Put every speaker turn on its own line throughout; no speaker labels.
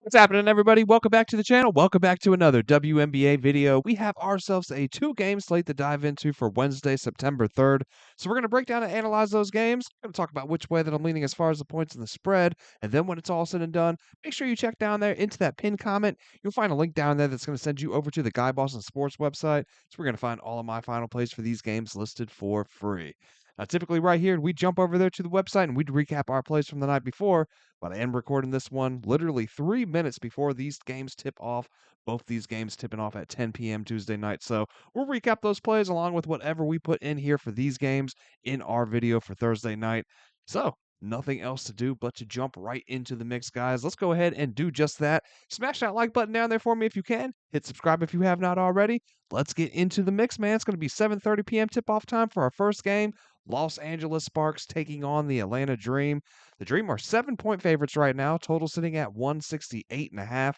What's happening, everybody? Welcome back to the channel. Welcome back to another WNBA video. We have ourselves a two-game slate to dive into for Wednesday, September 3rd. So we're going to break down and analyze those games. We're going to talk about which way that I'm leaning as far as the points in the spread. And then when it's all said and done, make sure you check down there into that pinned comment. You'll find a link down there that's going to send you over to the Guy Boston Sports website. So we're going to find all of my final plays for these games listed for free. Typically right here, we jump over there to the website and we'd recap our plays from the night before. But I am recording this one literally 3 minutes before these games tip off. Both these games tipping off at 10 p.m. Tuesday night. So we'll recap those plays along with whatever we put in here for these games in our video for Thursday night. So nothing else to do but to jump right into the mix, guys. Let's go ahead and do just that. Smash that like button down there for me if you can. Hit subscribe if you have not already. Let's get into the mix, man. It's going to be 7:30 p.m. tip-off time for our first game. Los Angeles Sparks taking on the Atlanta Dream. The Dream are 7-point favorites right now, total sitting at 168.5. Now,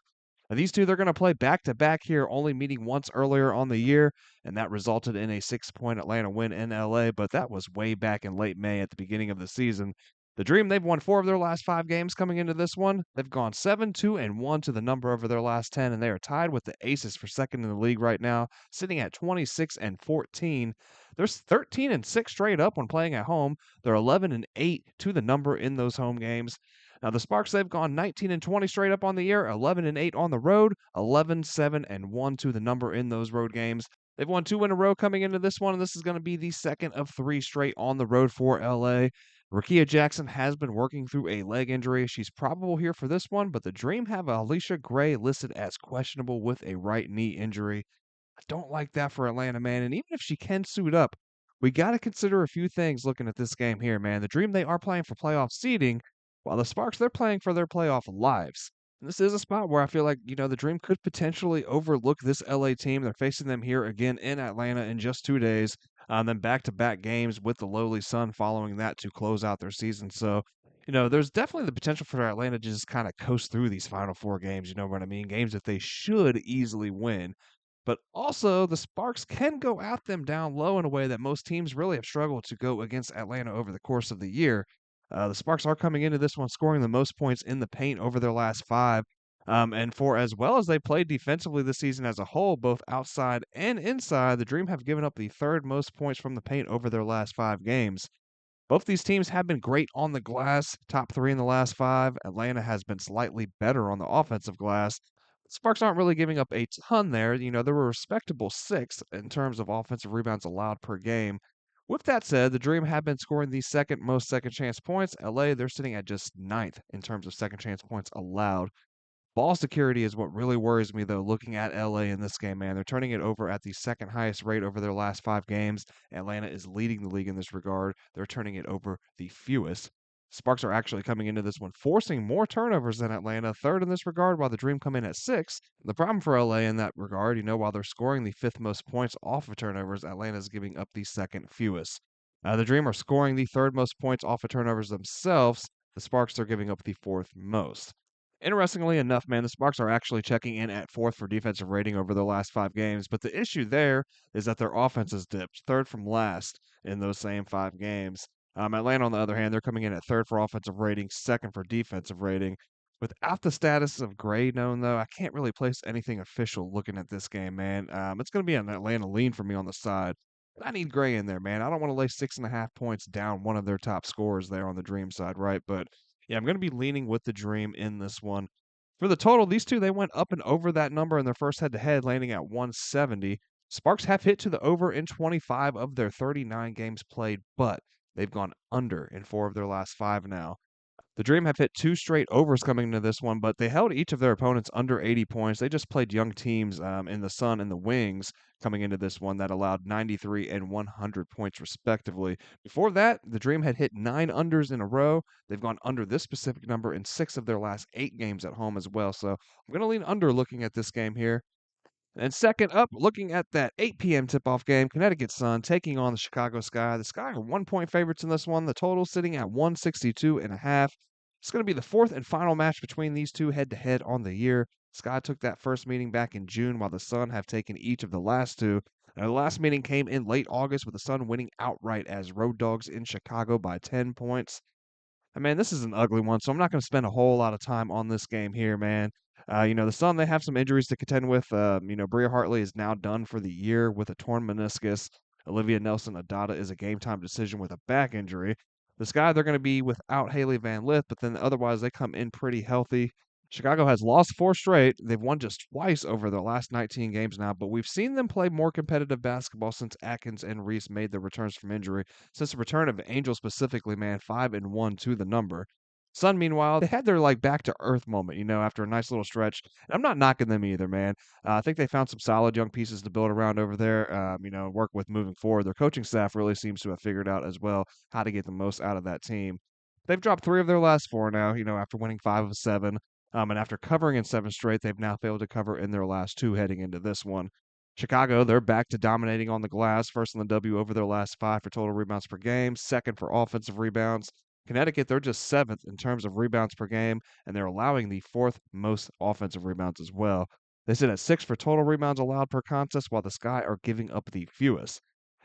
these two, they're going to play back-to-back here, only meeting once earlier on the year, and that resulted in a 6-point Atlanta win in LA, but that was way back in late May at the beginning of the season. The Dream, they've won 4 of their last 5 games coming into this one. They've gone 7-2-1 to the number over their last 10, and they are tied with the Aces for second in the league right now, sitting at 26-14. They're 13-6 straight up when playing at home. They're 11-8 to the number in those home games. Now the Sparks, they've gone 19-20 straight up on the year, 11-8 on the road, 11-7-1 to the number in those road games. They've won 2 in a row coming into this one, and this is going to be the second of 3 straight on the road for LA. Rakia Jackson has been working through a leg injury. She's probable here for this one, but the Dream have Alicia Gray listed as questionable with a right knee injury. I don't like that for Atlanta, man. And even if she can suit up, we got to consider a few things looking at this game here, man. The Dream, they are playing for playoff seeding, while the Sparks, they're playing for their playoff lives. And this is a spot where I feel like, the Dream could potentially overlook this LA team. They're facing them here again in Atlanta in just 2 days. Then back-to-back games with the lowly Sun following that to close out their season. So, there's definitely the potential for Atlanta to just kind of coast through these final 4 games. You know what I mean? Games that they should easily win. But also, the Sparks can go at them down low in a way that most teams really have struggled to go against Atlanta over the course of the year. The Sparks are coming into this one scoring the most points in the paint over their last 5. And for as well as they played defensively this season as a whole, both outside and inside, the Dream have given up the third most points from the paint over their last 5 games. Both these teams have been great on the glass, top 3 in the last 5. Atlanta has been slightly better on the offensive glass. Sparks aren't really giving up a ton there. They were a respectable 6th in terms of offensive rebounds allowed per game. With that said, the Dream have been scoring the second most second chance points. LA, they're sitting at just 9th in terms of second chance points allowed. Ball security is what really worries me, though, looking at LA in this game, man. They're turning it over at the second highest rate over their last 5 games. Atlanta is leading the league in this regard. They're turning it over the fewest. Sparks are actually coming into this one forcing more turnovers than Atlanta, third in this regard, while the Dream come in at 6th. The problem for LA in that regard, while they're scoring the 5th most points off of turnovers, Atlanta is giving up the second fewest. The Dream are scoring the third most points off of turnovers themselves. The Sparks are giving up the 4th most. Interestingly enough, man, the Sparks are actually checking in at 4th for defensive rating over their last 5 games, but the issue there is that their offense has dipped, 3rd from last in those same 5 games. Atlanta, on the other hand, they're coming in at 3rd for offensive rating, 2nd for defensive rating. Without the status of Gray known, though, I can't really place anything official looking at this game, man. It's going to be an Atlanta lean for me on the side. I need Gray in there, man. I don't want to lay 6.5 points down one of their top scorers there on the Dream side, right? But yeah, I'm going to be leaning with the Dream in this one. For the total, these two, they went up and over that number in their first head-to-head, landing at 170. Sparks have hit to the over in 25 of their 39 games played, but they've gone under in 4 of their last 5 now. The Dream have hit 2 straight overs coming into this one, but they held each of their opponents under 80 points. They just played young teams in the Sun and the Wings coming into this one that allowed 93 and 100 points respectively. Before that, the Dream had hit 9 unders in a row. They've gone under this specific number in 6 of their last 8 games at home as well. So I'm going to lean under looking at this game here. And second up, looking at that 8 p.m. tip-off game, Connecticut Sun taking on the Chicago Sky. The Sky are 1-point favorites in this one. The total sitting at 162.5. It's going to be the 4th and final match between these two head-to-head on the year. Sky took that first meeting back in June, while the Sun have taken each of the last 2. Now, the last meeting came in late August with the Sun winning outright as road dogs in Chicago by 10 points. I mean, this is an ugly one, so I'm not going to spend a whole lot of time on this game here, man. The Sun, they have some injuries to contend with. Bria Hartley is now done for the year with a torn meniscus. Olivia Nelson-Adada is a game-time decision with a back injury. The Sky, they're going to be without Haley Van Lith, but then otherwise they come in pretty healthy. Chicago has lost 4 straight. They've won just twice over their last 19 games now, but we've seen them play more competitive basketball since Atkins and Reese made their returns from injury. Since the return of Angel specifically, man, 5-1 to the number. Sun, meanwhile, they had their like back to earth moment, after a nice little stretch. And I'm not knocking them either, man. I think they found some solid young pieces to build around over there. Work with moving forward. Their coaching staff really seems to have figured out as well how to get the most out of that team. They've dropped 3 of their last 4 now. After winning 5 of 7. And after covering in 7 straight, they've now failed to cover in their last 2 heading into this one. Chicago, they're back to dominating on the glass, first in the W over their last 5 for total rebounds per game, second for offensive rebounds. Connecticut, they're just 7th in terms of rebounds per game, and they're allowing the 4th most offensive rebounds as well. They sit at 6 for total rebounds allowed per contest, while the Sky are giving up the fewest.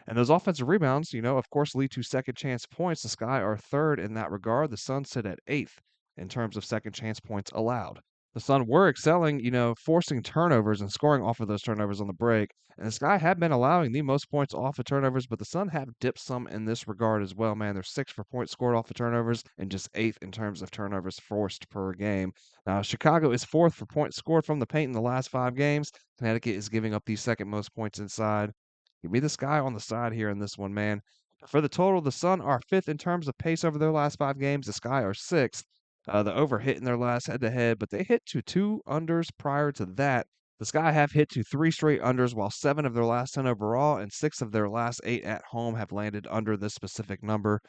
And those offensive rebounds, of course, lead to second chance points. The Sky are 3rd in that regard. The Sun sit at 8th in terms of second chance points allowed. The Sun were excelling, forcing turnovers and scoring off of those turnovers on the break. And the Sky have been allowing the most points off of turnovers, but the Sun have dipped some in this regard as well, man. They're 6th for points scored off of turnovers and just 8th in terms of turnovers forced per game. Now, Chicago is 4th for points scored from the paint in the last 5 games. Connecticut is giving up the second most points inside. Give me the Sky on the side here in this one, man. For the total, the Sun are 5th in terms of pace over their last 5 games. The Sky are 6th. The over hit in their last head-to-head, but they hit to 2 unders prior to that. The Sky have hit to 3 straight unders, while 7 of their last 10 overall and 6 of their last 8 at home have landed under this specific number.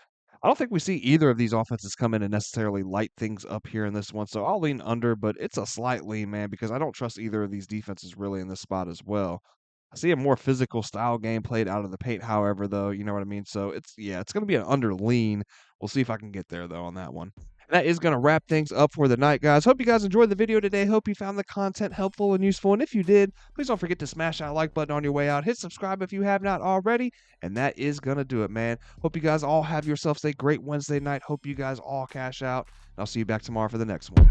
I don't think we see either of these offenses come in and necessarily light things up here in this one, so I'll lean under, but it's a slight lean, man, because I don't trust either of these defenses really in this spot as well. I see a more physical style game played out of the paint, however, though, you know what I mean? So it's going to be an under lean. We'll see if I can get there, though, on that one. That is going to wrap things up for the night, guys. Hope you guys enjoyed the video today. Hope you found the content helpful and useful. And if you did, please don't forget to smash that like button on your way out. Hit subscribe if you have not already. And that is going to do it, man. Hope you guys all have yourselves a great Wednesday night. Hope you guys all cash out. And I'll see you back tomorrow for the next one.